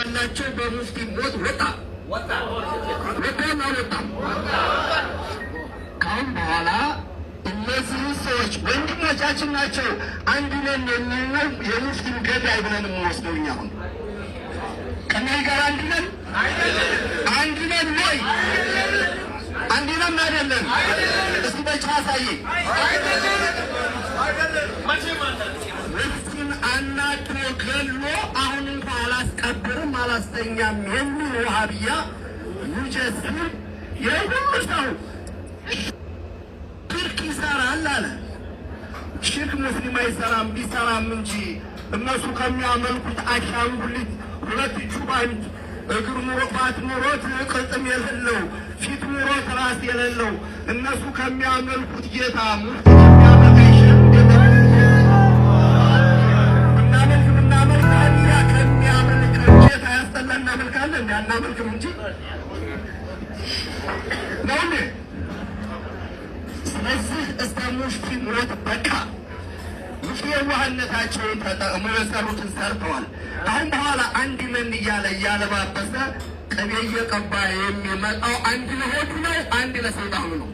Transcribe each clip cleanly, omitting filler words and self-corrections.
ያላቸው በሙስሊም ሞት ወጣ ካሁን በኋላ እነዚህ ሰዎች ወንድሞቻችን ናቸው። አንድ ነን የሚለው የሙስሊም ገዳይ ብለን የምንወስደው እኛ አሁን ከእናንተ ጋር አንድ ነን ወይ? አንድ ነን አይደለም? እስኪ በጭ አሳይ። ሙስሊም አናዶ ገሎ አሁን እንኳን አላስቀብርም አላስተኛም የሚል ወሃቢያ ሙጀስም የሁሉ ሰው ሽርክ ይሰራል አለ። ሽርክ ሙስሊም አይሰራም፣ ቢሰራም እንጂ እነሱ ከሚያመልኩት አሻንጉሊት ሁለት እጁ ባንድ እግር ኑሮባት ኑሮት ቅጥም የሌለው ፊት ኑሮት ራስ የሌለው እነሱ ከሚያመልኩት ጌታ ሙስሊም የሚያመልክ ከሚያመልክ ጌታ ያስጠላ እናመልካለን እንዲ አናመልክም እንጂ ነው። ስለዚህ እስከ ሙስሊም ሞት በቃ የዋህነታቸውን ተጠቅመው የሰሩትን ሰርተዋል። አሁን በኋላ አንድ ነን እያለ እያለባበሰ ቅቤ እየቀባ የሚመጣው አንድ ለሆዱ ነው፣ አንድ ለስልጣኑ ነው።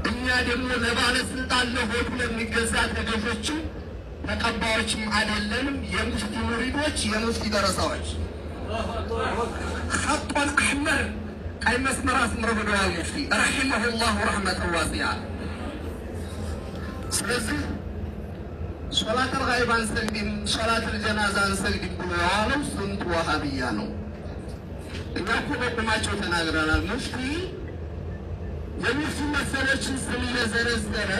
እኛ ደግሞ ለባለስልጣን ለሆዱ ለሚገዛ ተገዦችም ተቀባዮችም አይደለንም። የሙፍቲ ሙሪዶች፣ የሙፍቲ ደረሳዎች ኸጦን አሕመር ቀይ መስመር አስምረው ብለዋል ሙፍቲ ረሒመሁላሁ ረሕመተን ዋሲዓ። ስለዚህ ሶላተል ጋይብ አንሰግድም፣ ሶላተል ጀናዛ አንሰግድም ብሎ የዋለው ስንት ወሃቢያ ነው። እኛ እኮ በቁማቸው ተናግረናል። ሙፍቲ የሙፍቲ መሰሎችን ስም እየዘረዘረ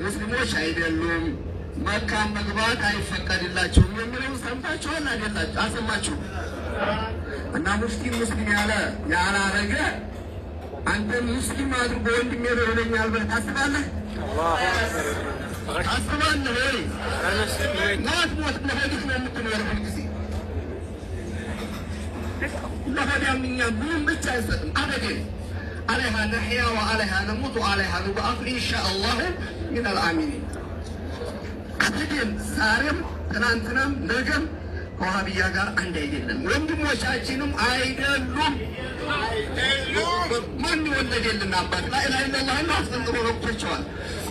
ሙስሊሞች አይደሉም መካ መግባት አይፈቀድላቸውም የሚለውን ሰምታችኋል አይደላችሁ? አሰማችሁ? እና ሙፍቲ ሙስሊም ያላረገ አንተ ሙስሊም አድርጎ ወንድሜ ነው ይለኛል ብለህ ታስባለህ? ታስባለህ ወይ? ሞት ለሆድህ ነው የምትኖር ሁልጊዜ። ለሆዳም እኛ ምንም ብቻ አይሰጥም። አበደን አለይሃ ነሕያ ወአለይሃ ነሙት ወአለይሃ ኑብዓቱ ኢንሻአላሁ ሚነል አሚኒን። አበደን ዛሬም ትናንትናም ነገም ከወሃቢያ ጋር አንድ አይደለም። ወንድሞቻችንም አይደሉም። ማን ወለደልን አባት ላኢላሀ ኢለላህ ነው አስፈንጥሮ ረብቶቸዋል።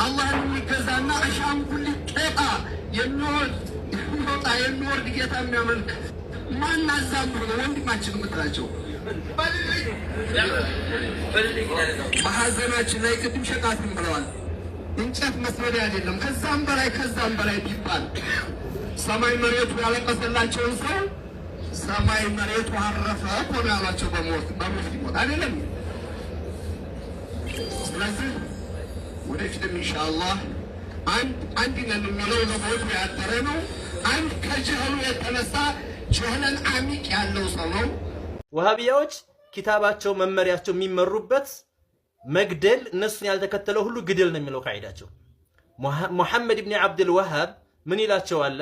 አላህን የሚገዛና አሻንጉሊት ቄጣ የሚወጣ የሚወርድ ጌታ የሚያመልክ ማን አዛምሩ ነው ወንድማችን የምትላቸው? በሀዘናችን ላይ ቅድም ሸቃትም ብለዋል። እንጨት መስመሪያ አይደለም ከዛም በላይ ቢባል ሰማይ መሬቱ ያለቀሰላቸውን ሰው ሰማይ መሬቱ አረፈ እኮ ነው ያሏቸው በሙፍቲ ሞት አይደለም። ስለዚህ ወደፊትም ኢንሻአላህ አንድ ነን የሚለው ለሞቱ ያደረ ነው። አንድ ከጅህሉ የተነሳ ጅህለን አሚቅ ያለው ሰው ነው። ወሃቢያዎች ኪታባቸው መመሪያቸው የሚመሩበት መግደል እነሱን ያልተከተለው ሁሉ ግደል ነው የሚለው ቃይዳቸው። ሙሐመድ ኢብኑ አብዱል ወሃብ ምን ይላቸዋል?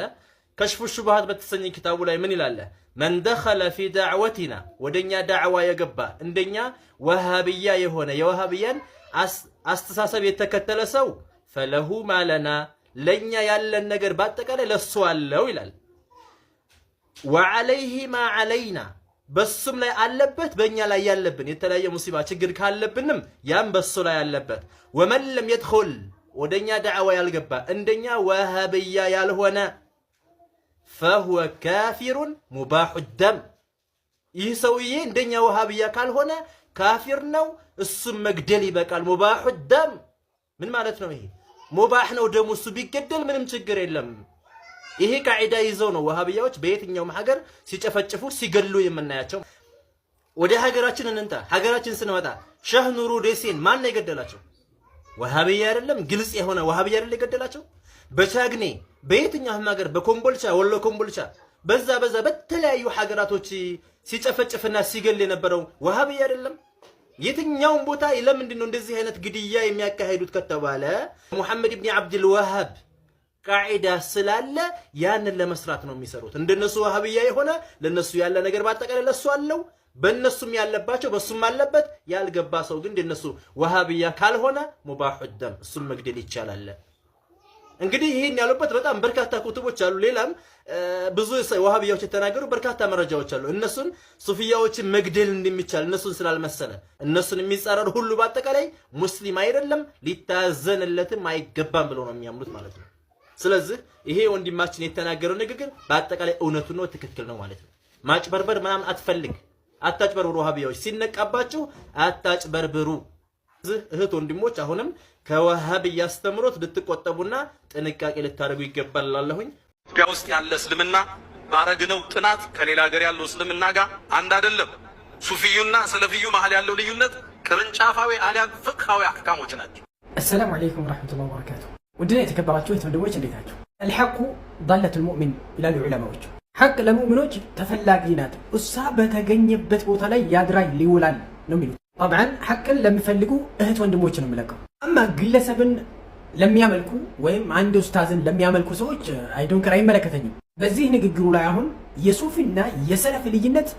ከሽፉ ሹብሃት በተሰኘ ኪታቡ ላይ ምን ይላል? መን ደኸለ ፊ ዳዕወቲና ወደኛ ዳዕዋ የገባ እንደኛ ወሃቢያ የሆነ የወሃቢያን አስተሳሰብ የተከተለ ሰው ፈለሁ ማለና ለኛ ያለን ነገር ባጠቃላይ ለሱ አለው ይላል። ወዐለይሂ ማ ዐለይና በሱም ላይ አለበት በእኛ ላይ ያለብን የተለያየ ሙሲባ ችግር ካለብንም ያም በሱ ላይ አለበት። ወመን ለም የድኹል ወደኛ ዳዕዋ ያልገባ እንደኛ ወሃቢያ ያልሆነ ፈሁወ ካፊሩን ሙባሑ ደም ይህ ሰውዬ እንደኛ ወሃቢያ ካልሆነ ካፊር ነው፣ እሱም መግደል ይበቃል። ሙባሑ ደም ምን ማለት ነው? ይሄ ሙባህ ነው ደሙ፣ እሱ ቢገደል ምንም ችግር የለም። ይሄ ቃዒዳ ይዘው ነው ወሃቢያዎች በየትኛውም ሀገር ሲጨፈጭፉ ሲገሉ የምናያቸው። ወደ ሀገራችን እንንታ። ሀገራችን ስንመጣ ሸህ ኑሩ ደሴን ማን ነው የገደላቸው? ወሃቢያ አይደለም? ግልጽ የሆነ ወሃቢያ አይደለም የገደላቸው? በቻግኔ በየትኛውም ሀገር በኮምቦልቻ ወሎ ኮምቦልቻ በዛ በተለያዩ ሀገራቶች ሲጨፈጭፍና ሲገል የነበረው ወሃቢያ አይደለም? የትኛውም ቦታ ለምንድን ነው እንደዚህ አይነት ግድያ የሚያካሂዱት ከተባለ ሙሐመድ ኢብኑ አብዱል ወሃብ ቃዒዳ ስላለ ያንን ለመስራት ነው የሚሰሩት። እንደነሱ ወሃቢያ የሆነ ለነሱ ያለ ነገር ባጠቃላይ ለሱ አለው፣ በእነሱም ያለባቸው በሱም አለበት። ያልገባ ሰው ግን እንደነሱ ወሃቢያ ካልሆነ ሙባሑ ደም እሱም መግደል ይቻላል። እንግዲህ ይሄን ያሉበት በጣም በርካታ ኩቱቦች አሉ። ሌላም ብዙ ወሃቢያዎች የተናገሩ በርካታ መረጃዎች አሉ። እነሱን ሱፊያዎችን መግደል እንደሚቻል እነሱን ስላልመሰለ እነሱን የሚጻረር ሁሉ በአጠቃላይ ሙስሊም አይደለም ሊታዘንለትም አይገባም ብለው ነው የሚያምኑት ማለት ነው። ስለዚህ ይሄ ወንድማችን የተናገረው ንግግር በአጠቃላይ እውነቱ ነው፣ ትክክል ነው ማለት ነው። ማጭበርበር ምናምን አትፈልግ፣ አታጭበርብሩ። ወሃቢያዎች ሲነቃባችሁ አታጭበርብሩ። እህት ወንድሞች አሁንም ከወሃቢያ አስተምሮት ልትቆጠቡና ጥንቃቄ ልታደርጉ ይገባል እላለሁኝ። ኢትዮጵያ ውስጥ ያለ እስልምና ባረግነው ጥናት ከሌላ ሀገር ያለው እስልምና ጋር አንድ አይደለም። ሱፊዩና ሰለፊዩ መሀል ያለው ልዩነት ቅርንጫፋዊ አሊያም ፍቅሃዊ አህካሞች ናቸው። አሰላሙ አለይኩም ወራህመቱላሂ ወበረካቱሁ። ውድና የተከበራችሁ ወንድሞች እንዴት ናችሁ? አልሐቁ ዳለቱል ሙእሚን ይላሉ ዑለማዎች። ሐቅ ለሙእሚኖች ተፈላጊ ናት፣ እሷ በተገኘበት ቦታ ላይ ያድራል ሊውላል ነው የሚሉት። ጠብዓን ሐቅን ለሚፈልጉ እህት ወንድሞች ነው የምለቀው። አማ ግለሰብን ለሚያመልኩ ወይም አንድ ኡስታዝን ለሚያመልኩ ሰዎች አይዶንከር አይመለከተኝም። በዚህ ንግግሩ ላይ አሁን የሱፊና የሰለፍ ልዩነት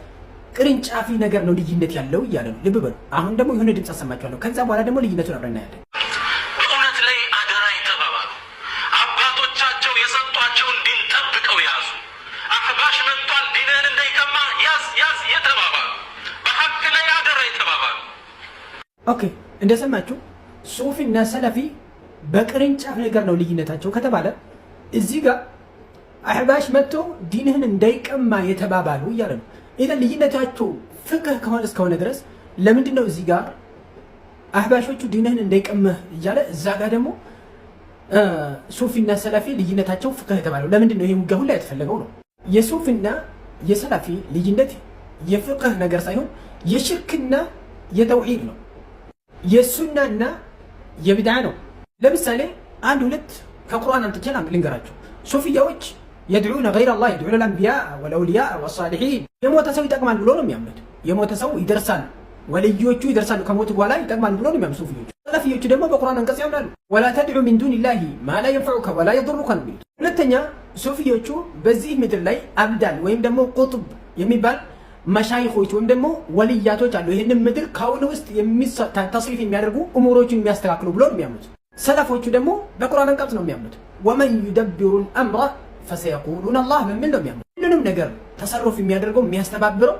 ቅርንጫፊ ነገር ነው ልዩነት ያለው እያለ ነው። ልብ በሉ። አሁን ደግሞ የሆነ ድምፅ አሰማችኋለሁ። ከዛ በኋላ ደግሞ ልዩነቱን አብረን እናያለን። በእውነት ላይ አደራ የተባባሉ አባቶቻቸው የሰጧቸውን ዲን ጠብቀው ያዙ። አህባሽ መጥቷል ዲንህን እንዳይቀማ ያዝ ያዝ የተባባሉ በሐቅ ላይ አደራ የተባባሉ። ኦኬ እንደሰማችሁ ሱፊና ሰለፊ በቅርንጫፍ ነገር ነው ልዩነታቸው ከተባለ እዚህ ጋር አህባሽ መጥቶ ዲንህን እንዳይቀማ የተባባሉ እያለ ነው። ኢዘን ልዩነታቸው ፍቅህ ከሆነ እስከሆነ ድረስ ለምንድን ነው እዚህ ጋር አህባሾቹ ዲንህን እንዳይቀማህ እያለ እዛ ጋር ደግሞ ሱፊና ሰለፊ ልዩነታቸው ፍቅህ የተባለው ለምንድን ነው? ይሄ ውጋ ሁላ የተፈለገው ነው። የሱፊና የሰለፊ ልዩነት የፍቅህ ነገር ሳይሆን የሽርክና የተውሂድ ነው። የሱናና የቢድዓ ነው። ለምሳሌ አንድ ሁለት ከቁርአን አንጥቼ ልንገራችሁ። ሱፊያዎች የድዑነ ገይረ አላህ የድዑነ አልአንቢያ ወልአውሊያ ወሳሊሒን የሞተ ሰው ይጠቅማል ብሎ ነው የሚያምኑት። የሞተ ሰው ይደርሳል፣ ወልዮቹ ይደርሳሉ ከሞቱ በኋላ ይጠቅማል ብሎ ነው የሚያምኑት ሱፊዮቹ። ሰለፊዮቹ ደግሞ በቁርአን አንቀጽ ያምናሉ። ወላ ተድዑ ሚን ዱኒላሂ ማ ላ የንፈዑከ ወላ የضሩከ ነው የሚሉት። ሁለተኛ ሱፊዮቹ በዚህ ምድር ላይ አብዳል ወይም ደግሞ ቁጥብ የሚባል መሻይኾች ወይም ደግሞ ወልያቶች አሉ። ይህንን ምድር ከአሁን ውስጥ ተስሪፍ የሚያደርጉ እሙሮችን የሚያስተካክሉ ብሎ ነው የሚያምኑት። ሰለፎቹ ደግሞ በቁርአን አንቀጽ ነው የሚያምኑት። ወመን ዩደብሩ አልአምረ ፈሰየቁሉነ አላህ በሚል ነው የሚያምኑት። ሁሉንም ነገር ተሰሩፍ የሚያደርገው የሚያስተባብረው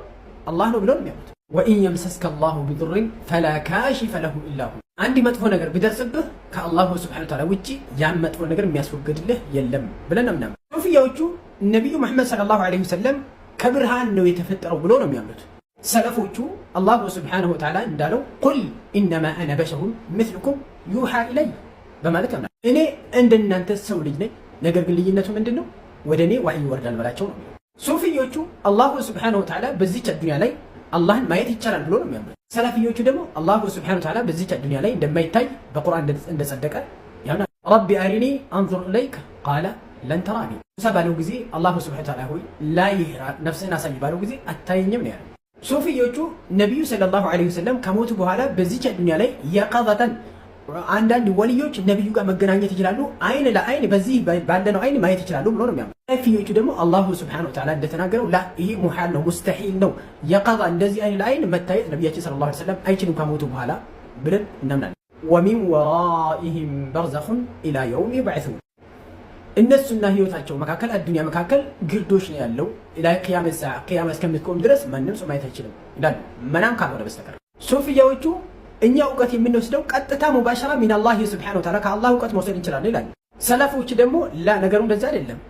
አላህ ነው ብሎ ነው የሚያምኑት። ወኢን የምሰስከ አላሁ ቢዱሪን ፈላ ካሺፈ ለሁ ኢላ ሁ። አንድ መጥፎ ነገር ቢደርስብህ ከአላሁ ሱብሓነሁ ወተዓላ ውጪ ያን መጥፎ ነገር የሚያስወግድልህ የለም ብለን ነው የምናምኑት። ሱፊያዎቹ ነቢዩ መሐመድ ሰለላሁ ዐለይሂ ወሰለም ከብርሃን ነው የተፈጠረው ብሎ ነው የሚያምኑት። ሰለፎቹ አላሁ ሱብሓነሁ ወተዓላ እንዳለው ቁል ኢነማ አነ በሸሩን ምስሉኩም ዩሓ ኢለይ በማለት ያምናል። እኔ እንደናንተ ሰው ልጅ ነኝ፣ ነገር ግን ልዩነቱ ምንድን ነው? ወደ እኔ ዋህይ ይወርዳል በላቸው ነው። ሱፊዮቹ አላሁ ሱብሓነሁ ወተዓላ በዚች አዱንያ ላይ አላህን ማየት ይቻላል ብሎ ነው የሚያምኑት። ሰለፊዮቹ ደግሞ አላሁ ሱብሓነሁ ወተዓላ በዚች አዱንያ ላይ እንደማይታይ በቁርአን እንደጸደቀ ያምናል። ረቢ አሪኒ አንዙር ኢለይከ ቃለ ለን ተራኒ። ሙሳ ባለው ጊዜ አላሁ ሱብሓነሁ ወተዓላ ሆይ ላይህ ነፍስህን አሳይ ባለው ጊዜ አታየኝም ነው ያለው። ሱፊዮቹ ነቢዩ ሰለላሁ ዐለይሂ ወሰለም ከሞቱ በኋላ በዚች አዱንያ ላይ የቀዘተን አንዳንድ ወልዮች ነቢዩ ጋር መገናኘት ይችላሉ፣ አይን ለአይን በዚህ ባለነው አይን ማየት ይችላሉ ብሎ ነው የሚያምኑት። ሰለፊዮቹ ደግሞ አላሁ ሱብሓነሁ ወተዓላ እንደተናገረው ላ ይሄ ሙሐል ነው ሙስተሒል ነው የቀዛ እንደዚህ አይን ለአይን መታየት ነቢያችን ሰለላሁ ዐለይሂ ወሰለም አይችልም ከሞቱ በኋላ ብለን እናምናለን። ወሚን ወራኢሂም በርዘኹን ኢላ የውም ይብዐሱን። እነሱና ህይወታቸው መካከል አዱንያ መካከል ግርዶሽ ነው ያለው። ኢላ ቂያማ እስከምትቆም ድረስ ማንም ሰው ማየት አይችልም ይላሉ፣ መናም ካልሆነ በስተቀር። ሱፊያዎቹ እኛ እውቀት የምንወስደው ቀጥታ ሙባሸራ ሚነላሂ ሱብሓነሁ ወተዓላ ከአላህ እውቀት መውሰድ እንችላለን ይላሉ። ሰለፎች ደግሞ ላ ነገሩ እንደዛ አይደለም፣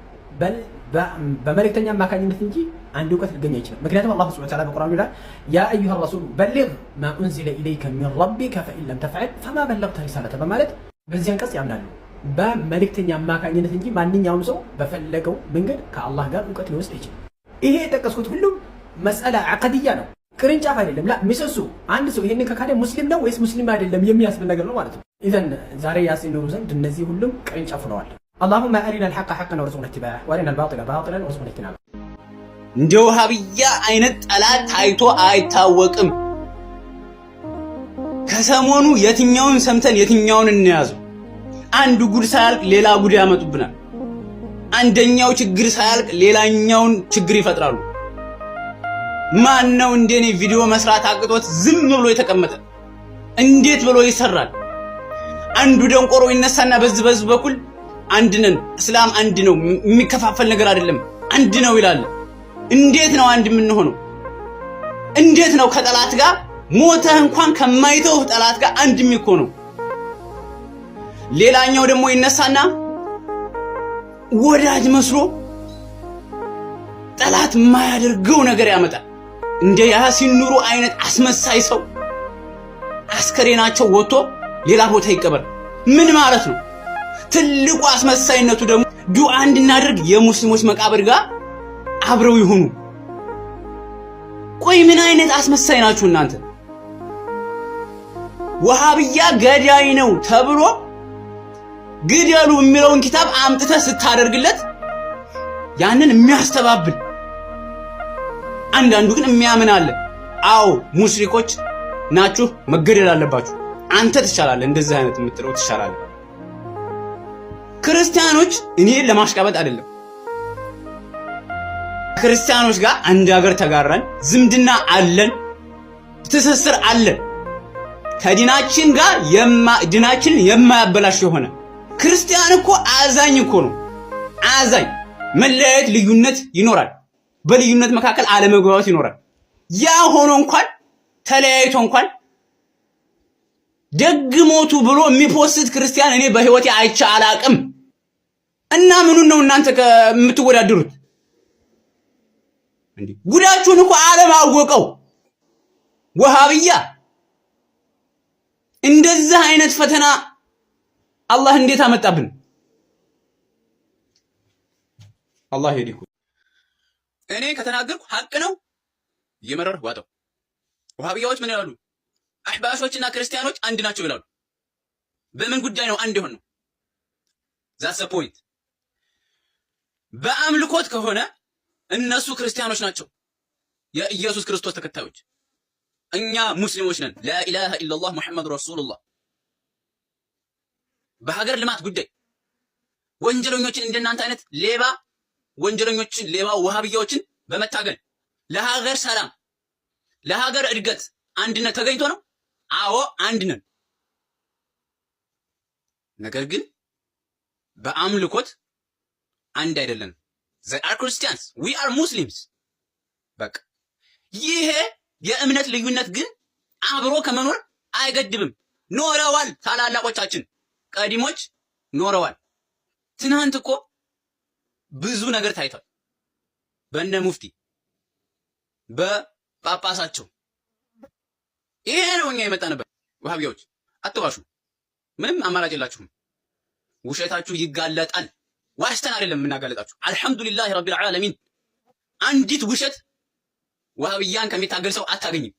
በመልእክተኛ አማካኝነት እንጂ አንድ እውቀት ሊገኝ አይችልም። ምክንያቱም አላህ ሱብሓነሁ ወተዓላ በቁርአኑ ይላል ያ አዩሃ ረሱል በሊግ ማ ኡንዚለ ኢለይከ ሚን ረቢከ ፈኢን ለም ተፍዐል ፈማ በለግተ ሪሳለተ በማለት በዚህ አንቀጽ ያምናሉ። በመልእክተኛ አማካኝነት እንጂ ማንኛውም ሰው በፈለገው መንገድ ከአላህ ጋር እውቀት ሊወስድ አይችልም። ይሄ የጠቀስኩት ሁሉም መስአላ ዐቀድያ ነው፣ ቅርንጫፍ አይደለም። ላ ምሰሶ አንድ ሰው ይሄንን ከካደ ሙስሊም ነው ወይስ ሙስሊም አይደለም የሚያስብል ነገር ነው ማለት ነው። ኢዘን ዛሬ ያሲኖሩ ዘንድ እነዚህ ሁሉም ቅርንጫፍ ሆነዋል። اللهم أرنا الحق حقا وارزقنا اتباعه وأرنا الباطل باطلا وارزقنا اجتنابه። እንደ ወሃቢያ አይነት ጠላት ታይቶ አይታወቅም። ከሰሞኑ የትኛውን ሰምተን የትኛውን እንያዘው? አንዱ ጉድ ሳያልቅ ሌላ ጉድ ያመጡብናል። አንደኛው ችግር ሳያልቅ ሌላኛውን ችግር ይፈጥራሉ። ማን ነው እንደኔ ቪዲዮ መስራት አቅቶት ዝም ብሎ የተቀመጠ? እንዴት ብሎ ይሰራል? አንዱ ደንቆሮ ይነሳና በዚህ በኩል አንድ ነን፣ እስላም አንድ ነው፣ የሚከፋፈል ነገር አይደለም፣ አንድ ነው ይላል። እንዴት ነው አንድ የምንሆነው? እንዴት ነው ከጠላት ጋር ሞተህ እንኳን ከማይተው ጠላት ጋር አንድ የሚሆነው? ሌላኛው ደግሞ ይነሳና ወዳጅ መስሎ ጠላት የማያደርገው ነገር ያመጣል። እንደ ያሲን ኑሩ አይነት አስመሳይ ሰው አስከሬናቸው ወጥቶ ሌላ ቦታ ይቀበር። ምን ማለት ነው? ትልቁ አስመሳይነቱ ደግሞ ዱዓ እንድናደርግ የሙስሊሞች መቃብር ጋር አብረው ይሁኑ። ቆይ ምን አይነት አስመሳይ ናችሁ እናንተ? ወሃብያ ገዳይ ነው ተብሎ ግደሉ የሚለውን ኪታብ አምጥተህ ስታደርግለት ያንን የሚያስተባብል አንዳንዱ ግን የሚያምን አለ። አዎ ሙሽሪኮች ናችሁ፣ መገደል አለባችሁ። አንተ ትሻላለህ፣ እንደዚህ አይነት የምትለው ትሻላለህ። ክርስቲያኖች እኔ ለማሽቃበጥ አይደለም፣ ክርስቲያኖች ጋር አንድ ሀገር ተጋራን፣ ዝምድና አለን፣ ትስስር አለን። ከዲናችን ጋር ዲናችንን የማያበላሽ የሆነ ክርስቲያን እኮ አዛኝ እኮ ነው። አዛኝ መለያየት፣ ልዩነት ይኖራል። በልዩነት መካከል አለመግባባት ይኖራል። ያ ሆኖ እንኳን ተለያይቶ እንኳን ደግሞቱ ብሎ የሚፖስት ክርስቲያን እኔ በህይወቴ አይቼ አላቅም። እና ምኑን ነው እናንተ የምትወዳደሩት? እንዴ ጉዳችሁን እኮ ዓለም አወቀው። ወሃብያ እንደዚህ አይነት ፈተና አላህ እንዴት አመጣብን? አላህ ይዲኩ። እኔ ከተናገርኩ ሐቅ ነው፣ የመረር ዋጠው። ወሃብያዎች ምን ይላሉ? አህባሾችና ክርስቲያኖች አንድ ናቸው ይላሉ። በምን ጉዳይ ነው አንድ የሆነው? ዛትስ ዘ ፖይንት። በአምልኮት ከሆነ እነሱ ክርስቲያኖች ናቸው፣ የኢየሱስ ክርስቶስ ተከታዮች። እኛ ሙስሊሞች ነን፣ ላኢላሃ ኢላላህ ሙሐመድ ረሱሉላህ። በሀገር ልማት ጉዳይ ወንጀለኞችን እንደናንተ አይነት ሌባ ወንጀለኞችን ሌባ ወሃብያዎችን በመታገል ለሀገር ሰላም ለሀገር እድገት አንድነት ተገኝቶ ነው። አዎ አንድ ነን። ነገር ግን በአምልኮት አንድ አይደለም። they are Christians, we are Muslims። በቃ ይሄ የእምነት ልዩነት ግን አብሮ ከመኖር አይገድብም። ኖረዋል፣ ታላላቆቻችን ቀዲሞች ኖረዋል። ትናንት እኮ ብዙ ነገር ታይቷል። በእነ ሙፍቲ በጳጳሳቸው ይሄ ነው እኛ የመጣንበት። ወሃቢያዎች አትዋሹ፣ ምንም አማራጭ የላችሁም። ውሸታችሁ ይጋለጣል። ዋሽተን አይደለም የምናጋለጣችሁ። አልሐምዱሊላህ ረቢል ዓለሚን። አንዲት ውሸት ወሃቢያን ከሚታገል ሰው አታገኝም።